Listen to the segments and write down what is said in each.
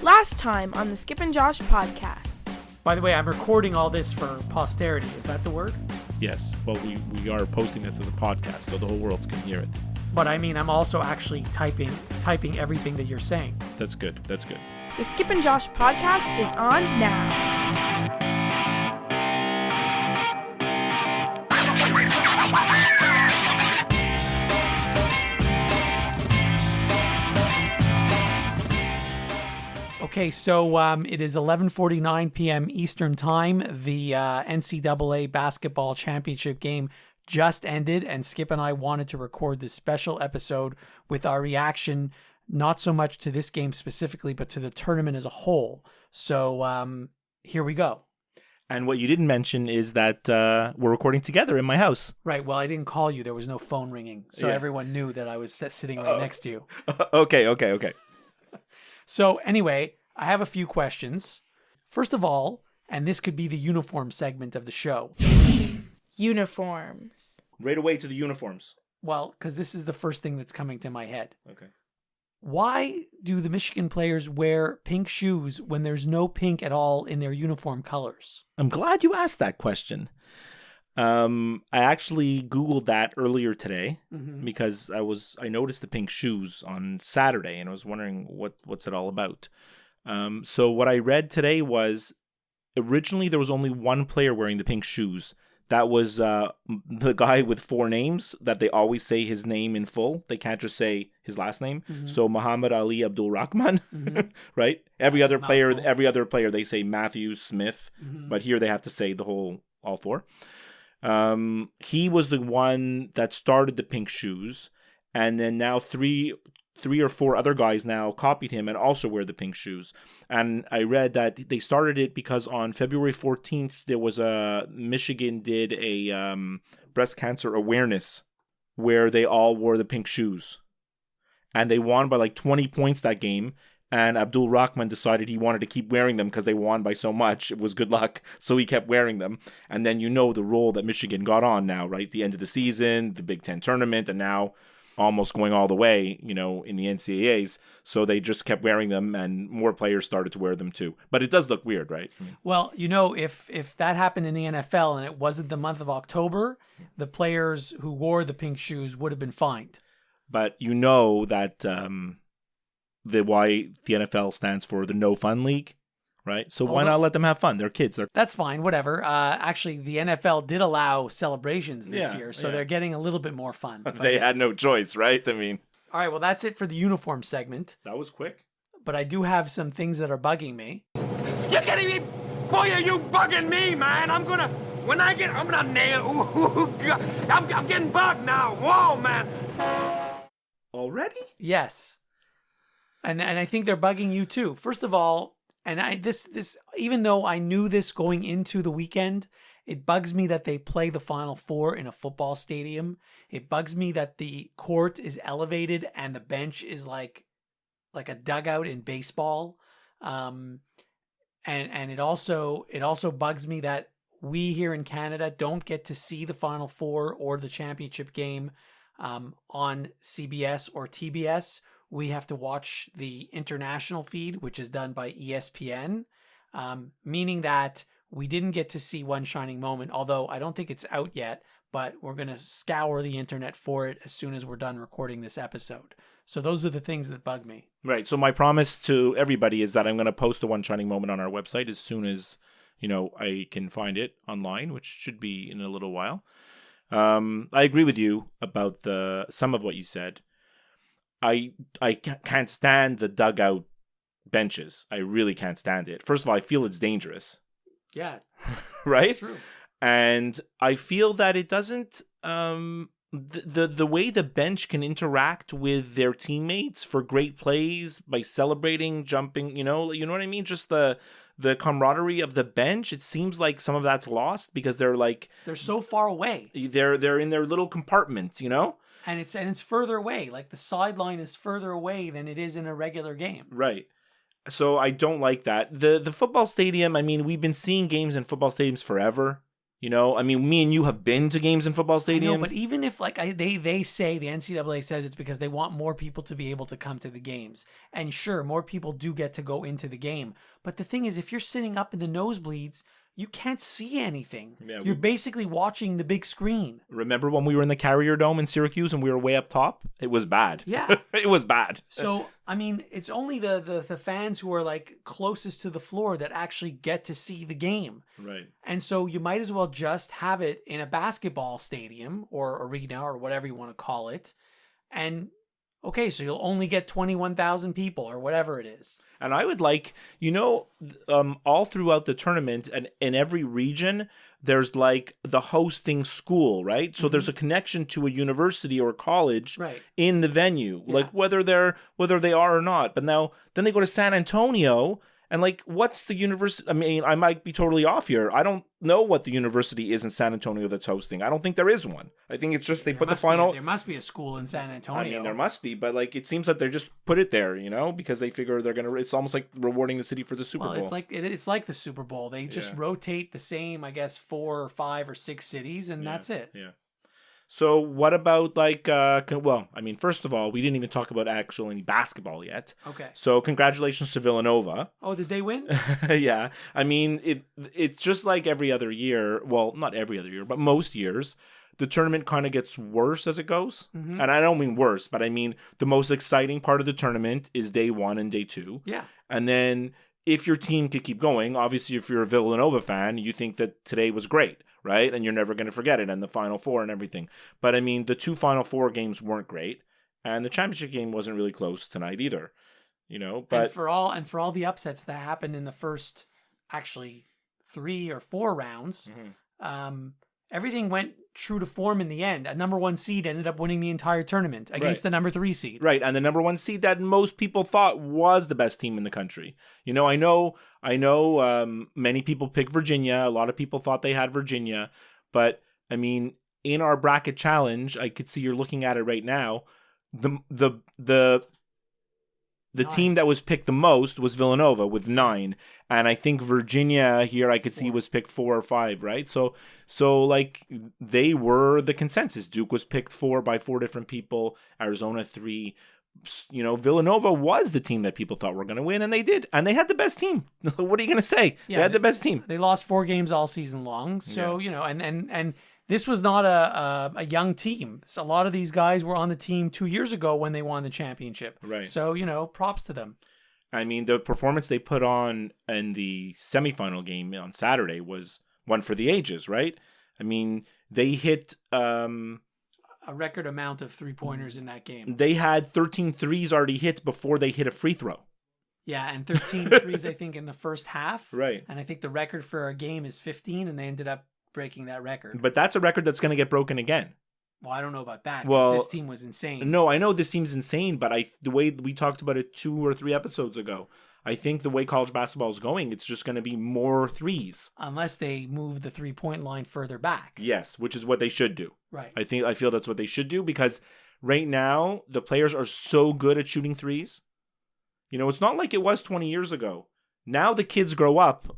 Last time on the Skip and Josh podcast. By the way, I'm recording all this for posterity. Is that the word? Yes. Well, we are posting this as a podcast, so the whole world can hear it. But I mean, I'm also actually typing everything that you're saying. That's good. That's good. The Skip and Josh podcast is on now. Okay, so it is 11:49 p.m. Eastern Time. The NCAA basketball championship game just ended, and Skip and I wanted to record this special episode with our reaction, not so much to this game specifically, but to the tournament as a whole. So here we go. And what you didn't mention is that we're recording together in my house. Right. Well, I didn't call you. There was no phone ringing. So everyone knew that I was sitting right next to you. Okay. So anyway, I have a few questions. First of all, and this could be the uniform segment of the show. Uniforms. Right away to the uniforms. Well, because this is the first thing that's coming to my head. Okay. Why do the Michigan players wear pink shoes when there's no pink at all in their uniform colors? I'm glad you asked that question. I actually Googled that earlier today because I noticed the pink shoes on Saturday and I was wondering what's it all about. So what I read today was originally there was only one player wearing the pink shoes. That was the guy with four names that they always say his name in full. They can't just say his last name. So Muhammad Ali Abdul Rahman, right? Every other player they say Matthew Smith, but here they have to say all four. He was the one that started the pink shoes, and then now three or four other guys now copied him and also wear the pink shoes. And I read that they started it because on February 14th, there was Michigan did a breast cancer awareness where they all wore the pink shoes. And they won by like 20 points that game. And Abdul Rahman decided he wanted to keep wearing them because they won by so much. It was good luck. So he kept wearing them. And then you know the role that Michigan got on now, right? The end of the season, the Big Ten tournament, and now almost going all the way, in the NCAAs. So they just kept wearing them and more players started to wear them too. But it does look weird, right? Well, if that happened in the NFL and it wasn't the month of October, the players who wore the pink shoes would have been fined. But you know that why the NFL stands for the No Fun League, right? So why not let them have fun? They're kids. That's fine, whatever. Actually, the NFL did allow celebrations this year, so they're getting a little bit more fun. They had no choice, right? I mean. All right, well, that's it for the uniform segment. That was quick. But I do have some things that are bugging me. You're kidding me? Boy, are you bugging me, man. I'm gonna nail. Ooh, God. I'm getting bugged now. Whoa, man. Already? Yes. And I think they're bugging you too. First of all, and this even though I knew this going into the weekend, it bugs me that they play the Final Four in a football stadium. It bugs me that the court is elevated and the bench is like a dugout in baseball. And it also bugs me that we here in Canada don't get to see the Final Four or the championship game on CBS or TBS. We have to watch the international feed, which is done by ESPN, meaning that we didn't get to see One Shining Moment, although I don't think it's out yet, but we're going to scour the internet for it as soon as we're done recording this episode. So those are the things that bug me. Right. So my promise to everybody is that I'm going to post the One Shining Moment on our website as soon as, I can find it online, which should be in a little while. I agree with you about some of what you said. I can't stand the dugout benches. I really can't stand it. First of all, I feel it's dangerous. Yeah. Right? True. And I feel that it doesn't the way the bench can interact with their teammates for great plays by celebrating, jumping, you know what I mean? Just the camaraderie of the bench, it seems like some of that's lost because they're so far away. They're in their little compartments, And it's further away. Like the sideline is further away than it is in a regular game. Right. So I don't like that. The football stadium, I mean, we've been seeing games in football stadiums forever. You know, I mean, me and you have been to games in football stadiums. No, but even if they say the NCAA says it's because they want more people to be able to come to the games, and sure, more people do get to go into the game. But the thing is, if you're sitting up in the nosebleeds, you can't see anything. Yeah, you're basically watching the big screen. Remember when we were in the Carrier Dome in Syracuse and we were way up top? It was bad. Yeah. It was bad. So, I mean, it's only the fans who are like closest to the floor that actually get to see the game. Right. And so you might as well just have it in a basketball stadium or arena or whatever you want to call it. And okay, so you'll only get 21,000 people or whatever it is. And I would like, all throughout the tournament and in every region, there's like the hosting school, right? So there's a connection to a university or college Right. in the venue, Yeah. like whether they are or not. But now then they go to San Antonio. And like, what's the university? I mean, I might be totally off here. I don't know what the university is in San Antonio that's hosting. I don't think there is one. I think it's just they put the final. There must be a school in San Antonio. I mean, there must be, but like, it seems like they just put it there, because they figure they're gonna. It's almost like rewarding the city for the Super Bowl. It's like the Super Bowl. They just rotate the same, I guess, 4 or 5 or 6 cities, and that's it. Yeah. So what about first of all, we didn't even talk about any basketball yet. Okay. So congratulations to Villanova. Oh, did they win? Yeah. I mean, it's just like every other year. Well, not every other year, but most years. The tournament kind of gets worse as it goes. Mm-hmm. And I don't mean worse, but I mean the most exciting part of the tournament is day 1 and day 2. Yeah. And then if your team could keep going, obviously if you're a Villanova fan, you think that today was great, right? And you're never going to forget it, and the Final Four and everything. But I mean, the 2 Final Four games weren't great, and the championship game wasn't really close tonight either. But and for all the upsets that happened in the first actually 3 or 4 rounds, everything went true to form in the end. A number 1 seed ended up winning the entire tournament against the number 3 seed. Right, and the number 1 seed that most people thought was the best team in the country. I know many people pick Virginia. A lot of people thought they had Virginia. But, I mean, in our bracket challenge, I could see you're looking at it right now. The team that was picked the most was Villanova with 9. And I think Virginia here I could see was picked 4 or 5, right? So like they were the consensus. Duke was picked 4 by 4 different people, Arizona 3. Villanova was the team that people thought were going to win, and they did. And they had the best team. What are you going to say? Yeah, they had the best team. They lost 4 games all season long. So, and this was not a young team. So a lot of these guys were on the team 2 years ago when they won the championship. Right. So, props to them. I mean, the performance they put on in the semifinal game on Saturday was one for the ages, right? I mean, they hit a record amount of 3-pointers in that game. They had 13 threes already hit before they hit a free throw. Yeah, and 13 threes, I think, in the first half. Right. And I think the record for a game is 15, and they ended up breaking that record. But that's a record that's going to get broken again. Well, I don't know about that. Well, this team was insane. No, I know this team's insane, but the way we talked about it 2 or 3 episodes ago, I think the way college basketball is going, it's just going to be more threes. Unless they move the 3-point line further back. Yes, which is what they should do. Right. I feel that's what they should do, because right now the players are so good at shooting threes. It's not like it was 20 years ago. Now the kids grow up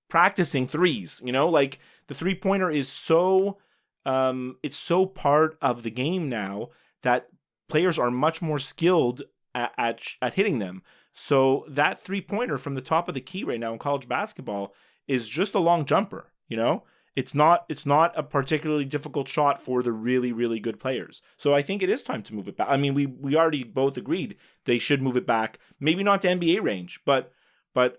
practicing threes. Like the 3-pointer is so it's so part of the game now that players are much more skilled at hitting them. So that 3-pointer from the top of the key right now in college basketball is just a long jumper. It's not a particularly difficult shot for the really, really good players. So I think it is time to move it back. I mean, we already both agreed they should move it back. Maybe not to NBA range, but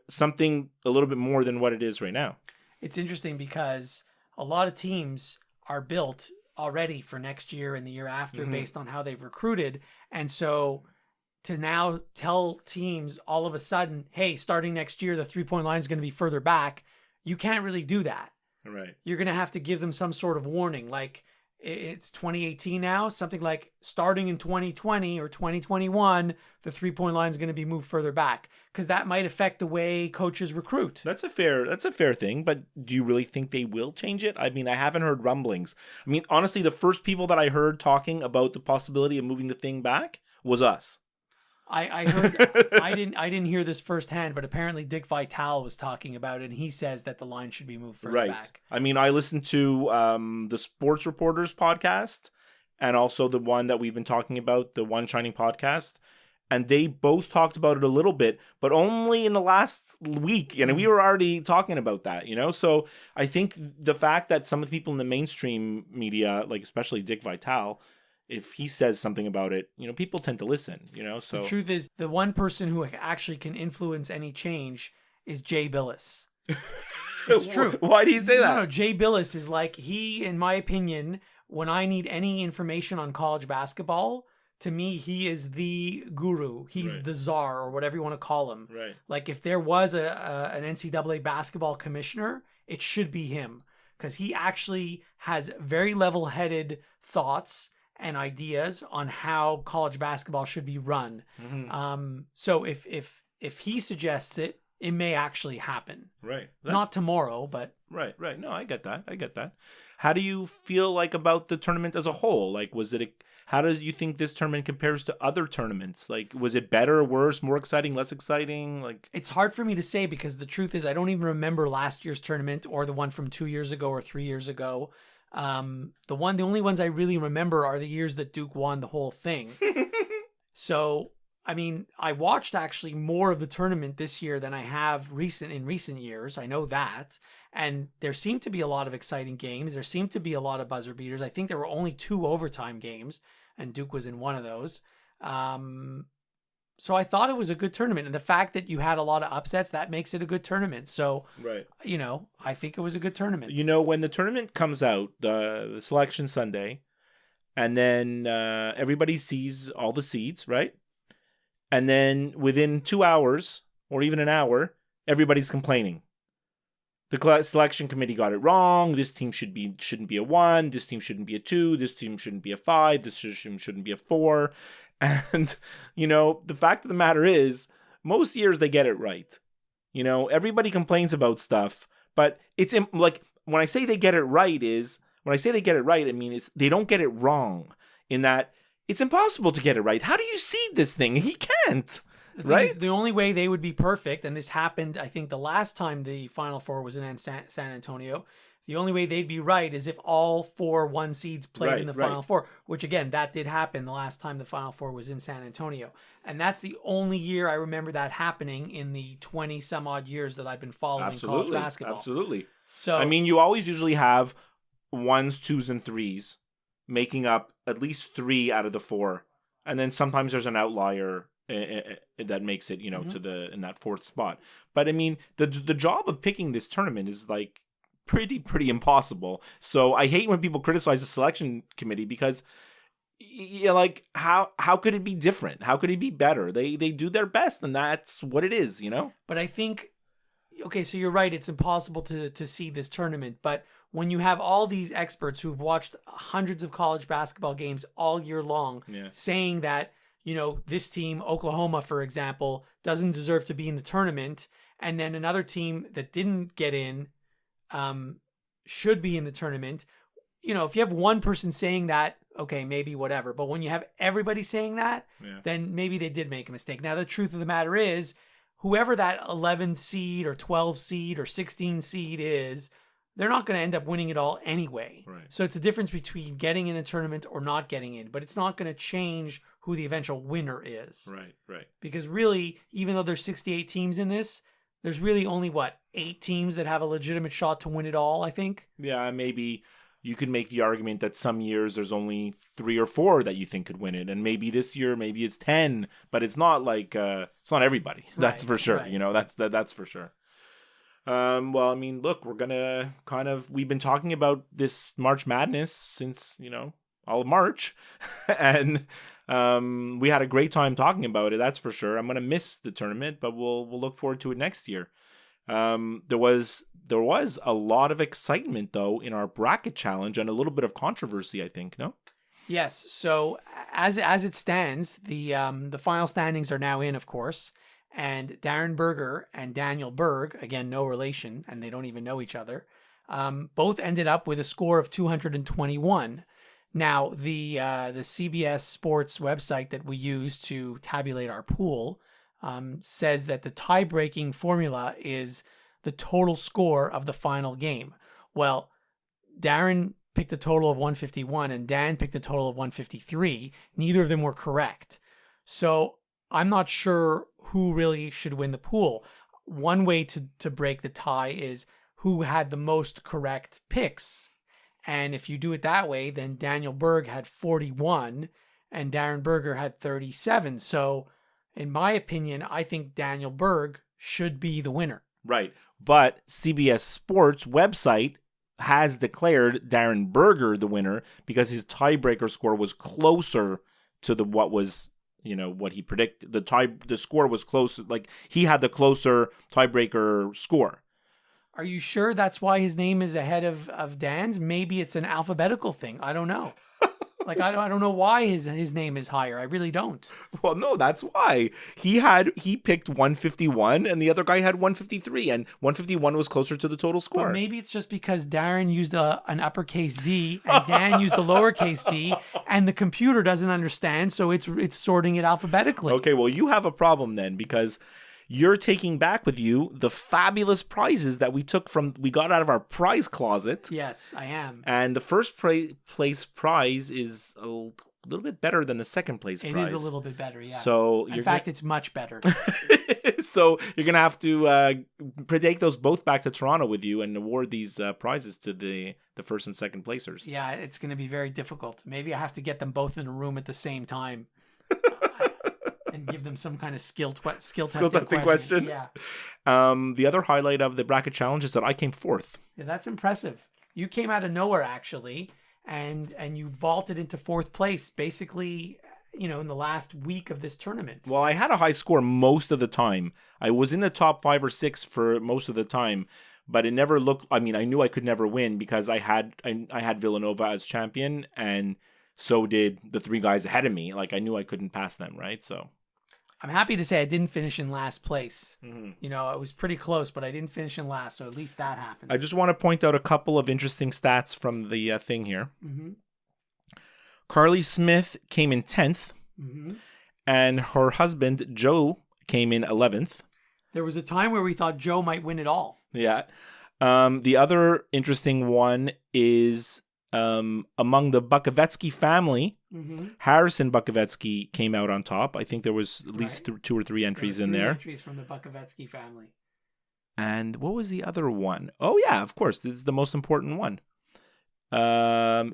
something a little bit more than what it is right now. It's interesting because a lot of teams are built already for next year and the year after based on how they've recruited. And so to now tell teams all of a sudden, hey, starting next year, the 3-point line is going to be further back, you can't really do that. Right. You're going to have to give them some sort of warning. Like it's 2018 now, something like starting in 2020 or 2021, the 3-point line is going to be moved further back, because that might affect the way coaches recruit. That's a fair thing, but do you really think they will change it? I mean, I haven't heard rumblings. I mean, honestly, the first people that I heard talking about the possibility of moving the thing back was us. I heard. I didn't hear this firsthand, but apparently Dick Vitale was talking about it, and he says that the line should be moved further back. I mean, I listened to the Sports Reporters podcast, and also the one that we've been talking about, the One Shining podcast. And they both talked about it a little bit, but only in the last week. And we were already talking about that, you know? So I think the fact that some of the people in the mainstream media, like especially Dick Vitale, if he says something about it, you know, people tend to listen, you know? So the truth is, the one person who actually can influence any change is Jay Billis. It's true. Why do you say that? No, Jay Billis is like, he, in my opinion, when I need any information on college basketball, to me, he is the guru. He's the czar, or whatever you want to call him. Right. Like, if there was an NCAA basketball commissioner, it should be him, because he actually has very level-headed thoughts and ideas on how college basketball should be run. Mm-hmm. So if he suggests it, it may actually happen. Right. Not tomorrow, but Right. No, I get that. How do you feel like about the tournament as a whole? Like, how do you think this tournament compares to other tournaments? Like, was it better, worse, more exciting, less exciting? Like, it's hard for me to say, because the truth is I don't even remember last year's tournament or the one from 2 years ago or 3 years ago. The only ones I really remember are the years that Duke won the whole thing. So, I mean, I watched actually more of the tournament this year than I have in recent years. I know that. And there seemed to be a lot of exciting games. There seemed to be a lot of buzzer beaters. I think there were only 2 overtime games, and Duke was in one of those. So I thought it was a good tournament. And the fact that you had a lot of upsets, that makes it a good tournament. So, you know, I think it was a good tournament. You know, when the tournament comes out, the Selection Sunday, and then everybody sees all the seeds, right? And then within 2 hours, or even an hour, everybody's complaining. The selection committee got it wrong. This team shouldn't be a 1. This team shouldn't be a 2. This team shouldn't be a 5. This team shouldn't be a 4. And, you know, the fact of the matter is, most years they get it right. You know, everybody complains about stuff, but it's like, when I say they get it right, I mean, they don't get it wrong, in that it's impossible to get it right. How do you seed this thing? He can't. Right? The only way they would be perfect, and this happened, I think, the last time the Final Four was in San Antonio, the only way they'd be right is if all 4 1 seeds played in the Final Four, which, again, that did happen the last time the Final Four was in San Antonio. And that's the only year I remember that happening in the 20-some-odd years that I've been following college basketball. Absolutely. So, I mean, you always usually have 1s, 2s, and 3s making up at least 3 out of the 4. And then sometimes there's an outlier that makes it, you know, in that 4th spot. But I mean, the job of picking this tournament is like pretty impossible. So I hate when people criticize the selection committee, because like, how could it be different? How could it be better? They do their best, and that's what it is, you know? But I think, okay, so you're right, it's impossible to see this tournament, but when you have all these experts who've watched hundreds of college basketball games all year long, saying that, you know, this team, Oklahoma, for example, doesn't deserve to be in the tournament, and then another team that didn't get in should be in the tournament. You know, if you have one person saying that, okay, maybe whatever. But when you have everybody saying that, then maybe they did make a mistake. Now, the truth of the matter is, whoever that 11 seed or 12 seed or 16 seed is, they're not going to end up winning it all anyway. Right. So it's a difference between getting in a tournament or not getting in, but it's not going to change who the eventual winner is. Right. Because really, even though there's 68 teams in this, there's really only, 8 teams that have a legitimate shot to win it all, I think? Yeah, maybe you could make the argument that some years there's only 3 or 4 that you think could win it. And maybe this year, maybe it's 10, but it's not like, it's not everybody. That's for sure. Right. You know, that's for sure. Well, I mean, look, we're going to we've been talking about this March Madness since, you know, all of March. And we had a great time talking about it, that's for sure. I'm going to miss the tournament, but we'll look forward to it next year. There was a lot of excitement, though, in our bracket challenge, and a little bit of controversy, I think, no? Yes. So as it stands, the final standings are now in, of course. And Darren Berger and Daniel Berg, again, no relation, and they don't even know each other, both ended up with a score of 221. Now, the CBS Sports website that we use to tabulate our pool says that the tie-breaking formula is the total score of the final game. Well, Darren picked a total of 151 and Dan picked a total of 153. Neither of them were correct. So I'm not sure who really should win the pool. One way to break the tie is who had the most correct picks. And if you do it that way, then Daniel Berg had 41 and Darren Berger had 37. So in my opinion, I think Daniel Berg should be the winner. Right. But CBS Sports website has declared Darren Berger the winner because his tiebreaker score was closer to what was, what he predicted. The score was closer. Like, he had the closer tiebreaker score. Are you sure that's why his name is ahead of Dan's? Maybe it's an alphabetical thing. I don't know. Like, I don't know why his name is higher. I really don't. Well, no, that's why. He picked 151 and the other guy had 153 and 151 was closer to the total score. But maybe it's just because Darren used an uppercase D and Dan used a lowercase d and the computer doesn't understand, so it's sorting it alphabetically. Okay, well, you have a problem then because you're taking back with you the fabulous prizes that we got out of our prize closet. Yes, I am. And the first place prize is a little bit better than the second place prize. It is a little bit better, yeah. So in fact, it's much better. So you're going to have to take those both back to Toronto with you and award these prizes to the first and second placers. Yeah, it's going to be very difficult. Maybe I have to get them both in a room at the same time. And give them some kind of skill testing question. Yeah. The other highlight of the bracket challenge is that I came fourth. Yeah, that's impressive. You came out of nowhere actually, and you vaulted into fourth place basically, in the last week of this tournament. Well, I had a high score most of the time. I was in the top 5 or 6 for most of the time, but it never looked. I mean, I knew I could never win because I had Villanova as champion, and so did the 3 guys ahead of me. Like, I knew I couldn't pass them, right? So. I'm happy to say I didn't finish in last place. Mm-hmm. It was pretty close, but I didn't finish in last, so at least that happened. I just want to point out a couple of interesting stats from the thing here. Mm-hmm. Carly Smith came in 10th, mm-hmm. and her husband, Joe, came in 11th. There was a time where we thought Joe might win it all. Yeah. The other interesting one is among the Bukovetsky family, mm-hmm. Harrison Bukovetsky came out on top. I think there was at least 2 or 3 entries in there. Entries from the Bukovetsky family. And what was the other one? Oh yeah, of course, this is the most important one.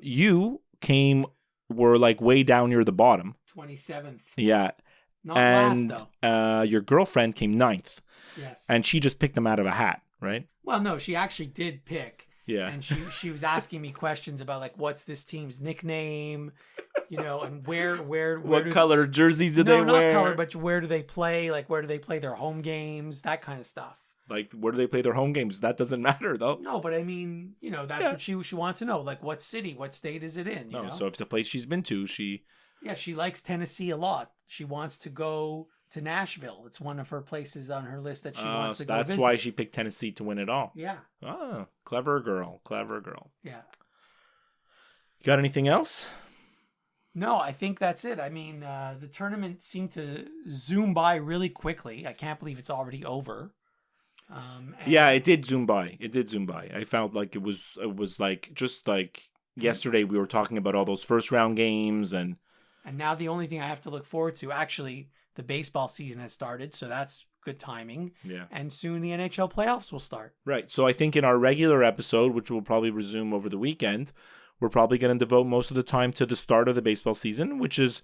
You were like way down near the bottom. 27th. Yeah. Not last though. Your girlfriend came 9th. Yes. And she just picked them out of a hat, right? Well, no, she actually did pick. Yeah. And she was asking me questions about like what's this team's nickname, and where what color jerseys do they wear? No, not color, but where do they play? Like where do they play their home games? That kind of stuff. Like where do they play their home games? That doesn't matter though. No, but I mean, that's what she wants to know. Like what city, what state is it in? You know? So if it's a place she's been to, she likes Tennessee a lot. She wants to go to Nashville. It's one of her places on her list that she wants to go visit. That's why she picked Tennessee to win it all. Yeah. Oh, clever girl. Yeah. You got anything else? No, I think that's it. I mean, the tournament seemed to zoom by really quickly. I can't believe it's already over. Yeah, it did zoom by. I felt like it was like just like yesterday we were talking about all those first round games and now the only thing I have to look forward to, actually, the baseball season has started, so that's good timing. Yeah. And soon the NHL playoffs will start. Right. So I think in our regular episode, which will probably resume over the weekend, we're probably going to devote most of the time to the start of the baseball season, which has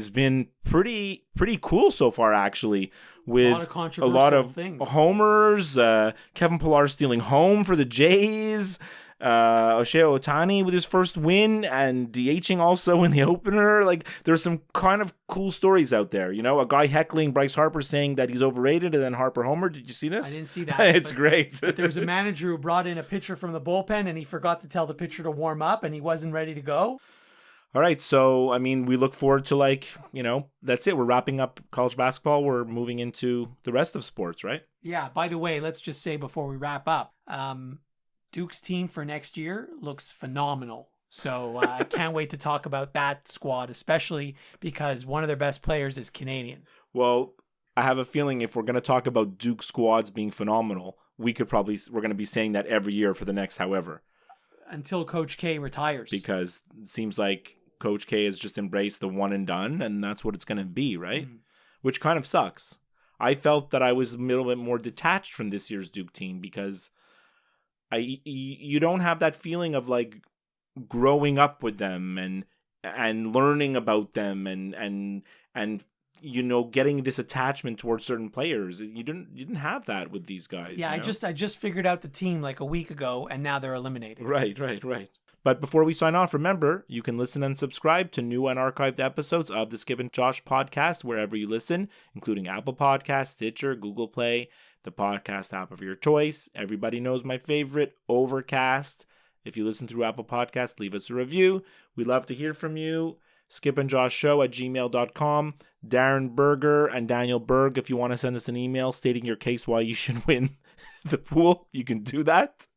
been pretty cool so far, actually, with a lot of things. Homers, Kevin Pillar stealing home for the Jays, Shohei Ohtani with his first win and DHing also in the opener. Like, there's some kind of cool stories out there. A guy heckling Bryce Harper saying that he's overrated and then Harper homer. Did you see this? I didn't see that. It's great. But there was a manager who brought in a pitcher from the bullpen and he forgot to tell the pitcher to warm up and he wasn't ready to go. All right. So, I mean, we look forward to that's it. We're wrapping up college basketball. We're moving into the rest of sports, right? Yeah. By the way, let's just say before we wrap up, Duke's team for next year looks phenomenal. So I can't wait to talk about that squad, especially because one of their best players is Canadian. Well, I have a feeling if we're going to talk about Duke squads being phenomenal, we're going to be saying that every year for the next however. Until Coach K retires. Because it seems like Coach K has just embraced the one and done, and that's what it's going to be, right? Which kind of sucks. I felt that I was a little bit more detached from this year's Duke team because you don't have that feeling of like growing up with them and learning about them and you know, getting this attachment towards certain players. You didn't have that with these guys. Yeah, you know? I just figured out the team like a week ago, and now they're eliminated. Right. But before we sign off, remember, you can listen and subscribe to new and archived episodes of the Skip and Josh podcast wherever you listen, including Apple Podcasts, Stitcher, Google Play, the podcast app of your choice. Everybody knows my favorite, Overcast. If you listen through Apple Podcasts, leave us a review. We'd love to hear from you. skipandjoshshow@gmail.com. Darren Berger and Daniel Berg, if you want to send us an email stating your case why you should win the pool, you can do that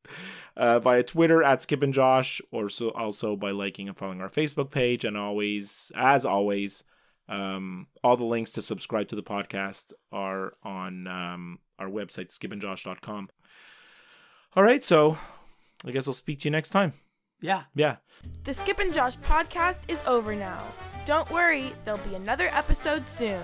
via Twitter @skipandjosh, or also by liking and following our Facebook page. And as always, all the links to subscribe to the podcast are on our website, skipandjosh.com. All right, so I guess I'll speak to you next time. Yeah. The Skip and Josh podcast is over now. Don't worry, there'll be another episode soon.